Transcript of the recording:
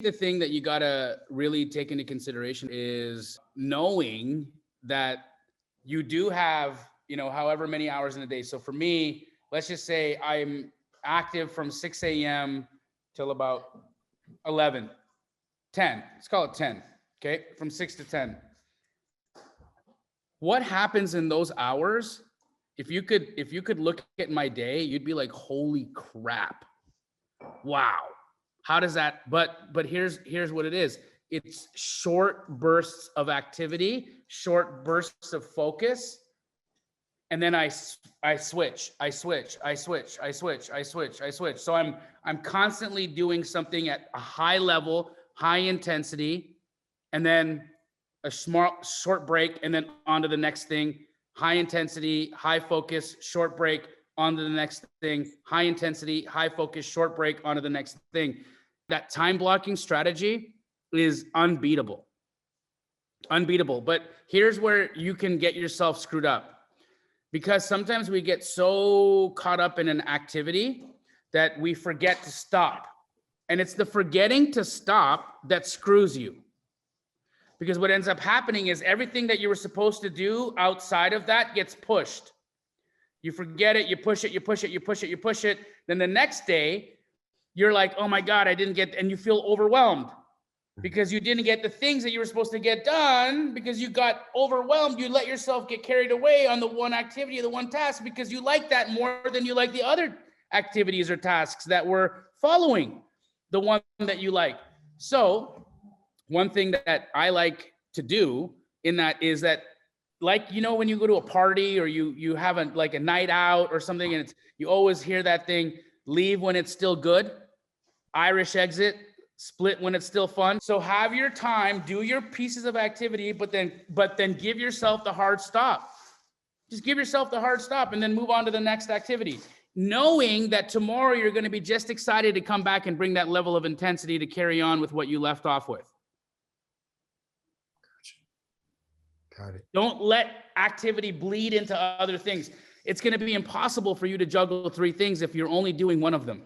the thing that you got to really take into consideration is knowing that you do have, however many hours in a day. So for me, let's just say I'm active from 6 a.m. till about 11, 10. Let's call it 10. Okay. From 6 to 10. What happens in those hours? If you could look at my day, you'd be like, holy crap. Wow. How does that, but here's what it is. It's short bursts of activity, short bursts of focus. And then I switch. So I'm constantly doing something at a high level, high intensity, and then a short break, and then on to the next thing. High intensity, high focus, short break, on to the next thing. High intensity, high focus, short break, on to the next thing. That time blocking strategy is unbeatable. Unbeatable. But here's where you can get yourself screwed up, because sometimes we get so caught up in an activity that we forget to stop. And it's the forgetting to stop that screws you. Because what ends up happening is everything that you were supposed to do outside of that gets pushed. You forget it, you push it. Then the next day, you're like, oh my God, I didn't get, and you feel overwhelmed because you didn't get the things that you were supposed to get done because you got overwhelmed. You let yourself get carried away on the one activity, the one task, because you like that more than you like the other activities or tasks that were following the one that you like. So one thing that I like to do in that is that, like, when you go to a party or you have a night out or something, and you always hear that thing, leave when it's still good, Irish exit, split when it's still fun. So have your time, do your pieces of activity, but then give yourself the hard stop. Just give yourself the hard stop and then move on to the next activity, knowing that tomorrow you're going to be just excited to come back and bring that level of intensity to carry on with what you left off with. Got it. Don't let activity bleed into other things. It's going to be impossible for you to juggle 3 things if you're only doing one of them.